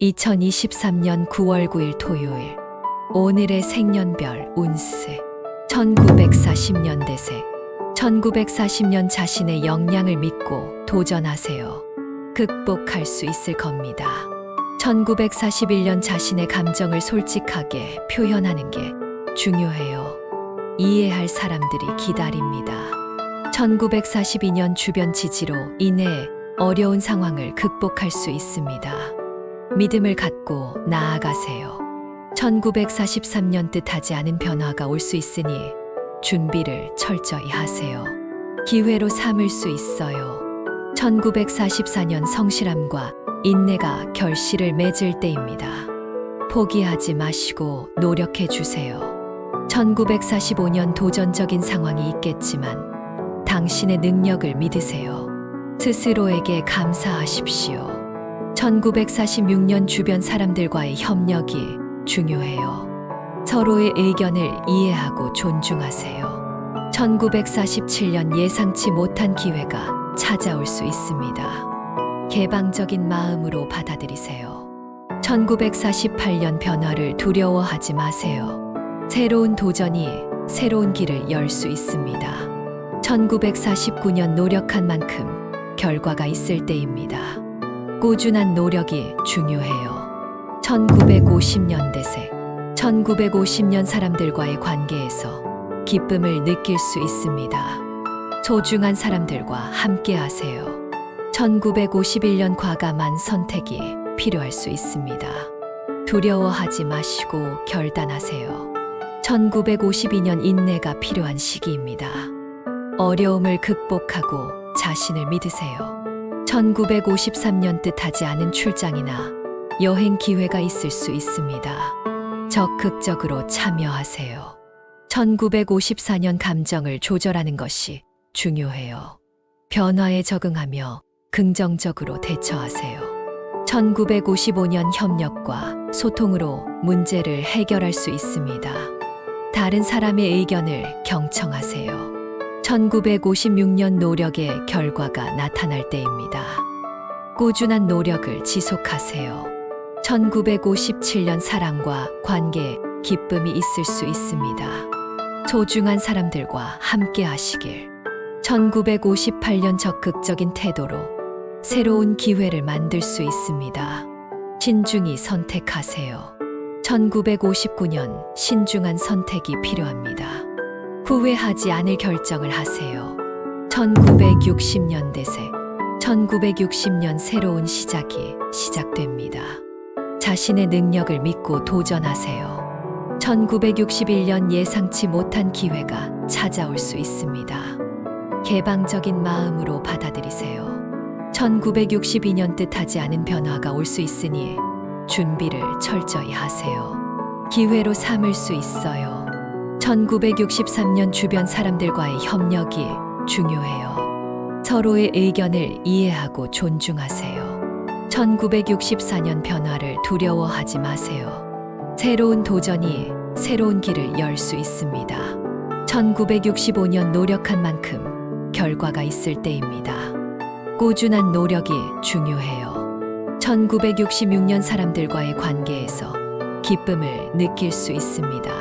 2023년 9월 9일 토요일. 오늘의 생년별 운세. 1940년 대세. 1940년 자신의 역량을 믿고 도전하세요. 극복할 수 있을 겁니다. 1941년 자신의 감정을 솔직하게 표현하는 게 중요해요. 이해할 사람들이 기다립니다. 1942년 주변 지지로 인해 어려운 상황을 극복할 수 있습니다. 믿음을 갖고 나아가세요. 1943년 뜻하지 않은 변화가 올 수 있으니 준비를 철저히 하세요. 기회로 삼을 수 있어요. 1944년 성실함과 인내가 결실을 맺을 때입니다. 포기하지 마시고 노력해 주세요. 1945년 도전적인 상황이 있겠지만 당신의 능력을 믿으세요. 스스로에게 감사하십시오. 1946년 주변 사람들과의 협력이 중요해요. 서로의 의견을 이해하고 존중하세요. 1947년 예상치 못한 기회가 찾아올 수 있습니다. 개방적인 마음으로 받아들이세요. 1948년 변화를 두려워하지 마세요. 새로운 도전이 새로운 길을 열 수 있습니다. 1949년 노력한 만큼 결과가 있을 때입니다. 꾸준한 노력이 중요해요. 1950년 대세. 1950년 사람들과의 관계에서 기쁨을 느낄 수 있습니다. 소중한 사람들과 함께 하세요. 1951년 과감한 선택이 필요할 수 있습니다. 두려워하지 마시고 결단하세요. 1952년 인내가 필요한 시기입니다. 어려움을 극복하고 자신을 믿으세요. 1953년 뜻하지 않은 출장이나 여행 기회가 있을 수 있습니다. 적극적으로 참여하세요. 1954년 감정을 조절하는 것이 중요해요. 변화에 적응하며 긍정적으로 대처하세요. 1955년 협력과 소통으로 문제를 해결할 수 있습니다. 다른 사람의 의견을 경청하세요. 1956년 노력의 결과가 나타날 때입니다. 꾸준한 노력을 지속하세요. 1957년 사랑과 관계에 기쁨이 있을 수 있습니다. 소중한 사람들과 함께 하시길. 1958년 적극적인 태도로 새로운 기회를 만들 수 있습니다. 신중히 선택하세요. 1959년 신중한 선택이 필요합니다. 후회하지 않을 결정을 하세요. 1960년 대세. 1960년 새로운 시작이 시작됩니다. 자신의 능력을 믿고 도전하세요. 1961년 예상치 못한 기회가 찾아올 수 있습니다. 개방적인 마음으로 받아들이세요. 1962년 뜻하지 않은 변화가 올 수 있으니 준비를 철저히 하세요. 기회로 삼을 수 있어요. 1963년 주변 사람들과의 협력이 중요해요. 서로의 의견을 이해하고 존중하세요. 1964년 변화를 두려워하지 마세요. 새로운 도전이 새로운 길을 열 수 있습니다. 1965년 노력한 만큼 결과가 있을 때입니다. 꾸준한 노력이 중요해요. 1966년 사람들과의 관계에서 기쁨을 느낄 수 있습니다.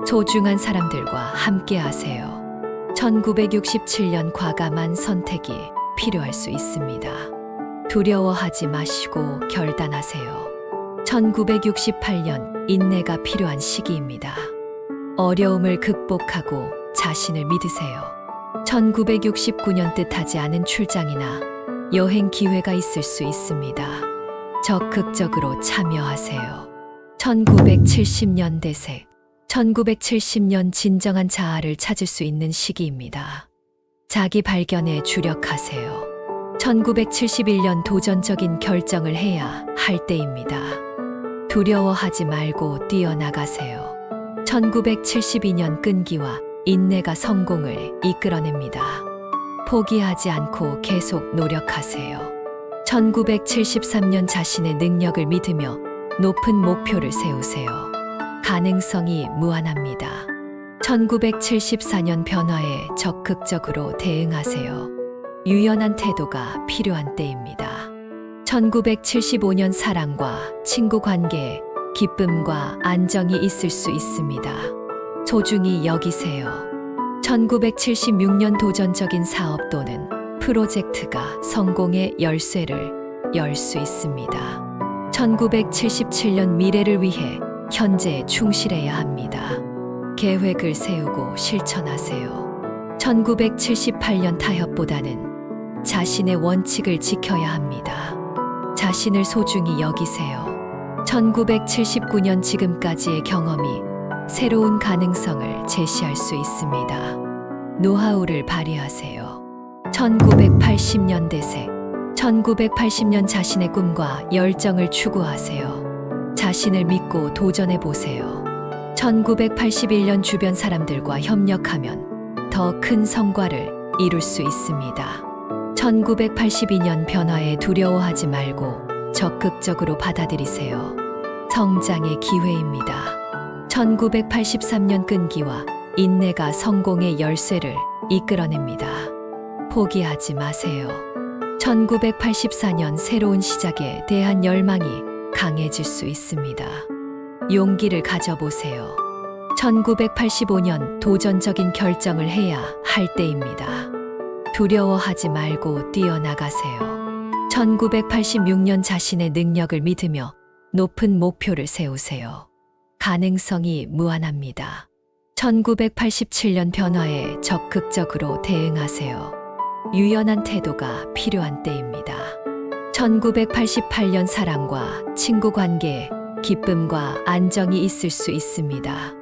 소중한 사람들과 함께 하세요. 1967년 과감한 선택이 필요할 수 있습니다. 두려워하지 마시고 결단하세요. 1968년 인내가 필요한 시기입니다. 어려움을 극복하고 자신을 믿으세요. 1969년 뜻하지 않은 출장이나 여행 기회가 있을 수 있습니다. 적극적으로 참여하세요. 1970년 대세. 1970년 진정한 자아를 찾을 수 있는 시기입니다. 자기 발견에 주력하세요. 1971년 도전적인 결정을 해야 할 때입니다. 두려워하지 말고 뛰어나가세요. 1972년 끈기와 인내가 성공을 이끌어냅니다. 포기하지 않고 계속 노력하세요. 1973년 자신의 능력을 믿으며 높은 목표를 세우세요. 가능성이 무한합니다. 1974년 변화에 적극적으로 대응하세요. 유연한 태도가 필요한 때입니다. 1975년 사랑과 친구 관계에 기쁨과 안정이 있을 수 있습니다. 소중히 여기세요. 1976년 도전적인 사업 또는 프로젝트가 성공의 열쇠를 열 수 있습니다. 1977년 미래를 위해 현재에 충실해야 합니다. 계획을 세우고 실천하세요. 1978년 타협보다는 자신의 원칙을 지켜야 합니다. 자신을 소중히 여기세요. 1979년 지금까지의 경험이 새로운 가능성을 제시할 수 있습니다. 노하우를 발휘하세요. 1980년대생 1980년 자신의 꿈과 열정을 추구하세요. 자신을 믿고 도전해 보세요. 1981년 주변 사람들과 협력하면 더 큰 성과를 이룰 수 있습니다. 1982년 변화에 두려워하지 말고 적극적으로 받아들이세요. 성장의 기회입니다. 1983년 끈기와 인내가 성공의 열쇠를 이끌어냅니다. 포기하지 마세요. 1984년 새로운 시작에 대한 열망이 강해질 수 있습니다. 용기를 가져보세요. 1985년 도전적인 결정을 해야 할 때입니다. 두려워하지 말고 뛰어나가세요. 1986년 자신의 능력을 믿으며 높은 목표를 세우세요. 가능성이 무한합니다. 1987년 변화에 적극적으로 대응하세요. 유연한 태도가 필요한 때입니다. 1988년 사랑과 친구 관계에 기쁨과 안정이 있을 수 있습니다.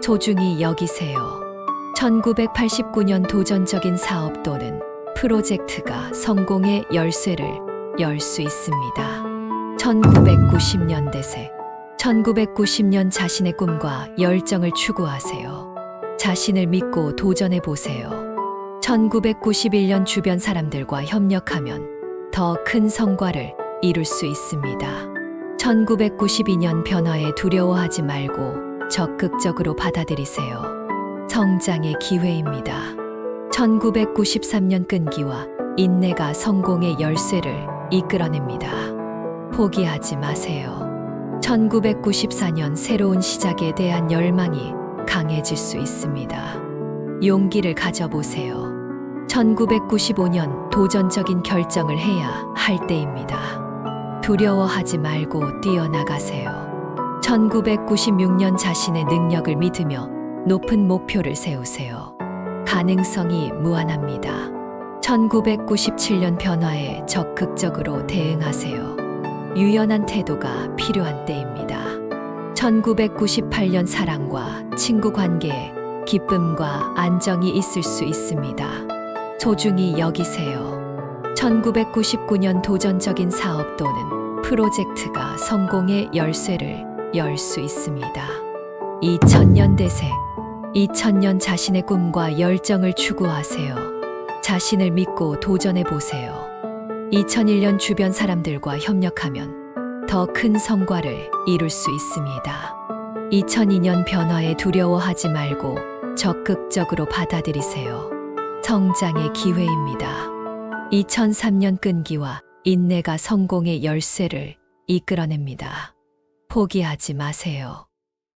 소중히 여기세요. 1989년 도전적인 사업 또는 프로젝트가 성공의 열쇠를 열 수 있습니다. 1990년대생 1990년 자신의 꿈과 열정을 추구하세요. 자신을 믿고 도전해 보세요. 1991년 주변 사람들과 협력하면 더 큰 성과를 이룰 수 있습니다. 1992년 변화에 두려워하지 말고 적극적으로 받아들이세요. 성장의 기회입니다. 1993년 끈기와 인내가 성공의 열쇠를 이끌어냅니다. 포기하지 마세요. 1994년 새로운 시작에 대한 열망이 강해질 수 있습니다. 용기를 가져보세요. 1995년 도전적인 결정을 해야 할 때입니다. 두려워하지 말고 뛰어나가세요. 1996년 자신의 능력을 믿으며 높은 목표를 세우세요. 가능성이 무한합니다. 1997년 변화에 적극적으로 대응하세요. 유연한 태도가 필요한 때입니다. 1998년 사랑과 친구 관계에 기쁨과 안정이 있을 수 있습니다. 소중히 여기세요. 1999년 도전적인 사업 또는 프로젝트가 성공의 열쇠를 열 수 있습니다. 2000년대생 2000년 자신의 꿈과 열정을 추구하세요. 자신을 믿고 도전해 보세요. 2001년 주변 사람들과 협력하면 더 큰 성과를 이룰 수 있습니다. 2002년 변화에 두려워하지 말고 적극적으로 받아들이세요. 성장의 기회입니다. 2003년 끈기와 인내가 성공의 열쇠를 이끌어냅니다. 포기하지 마세요.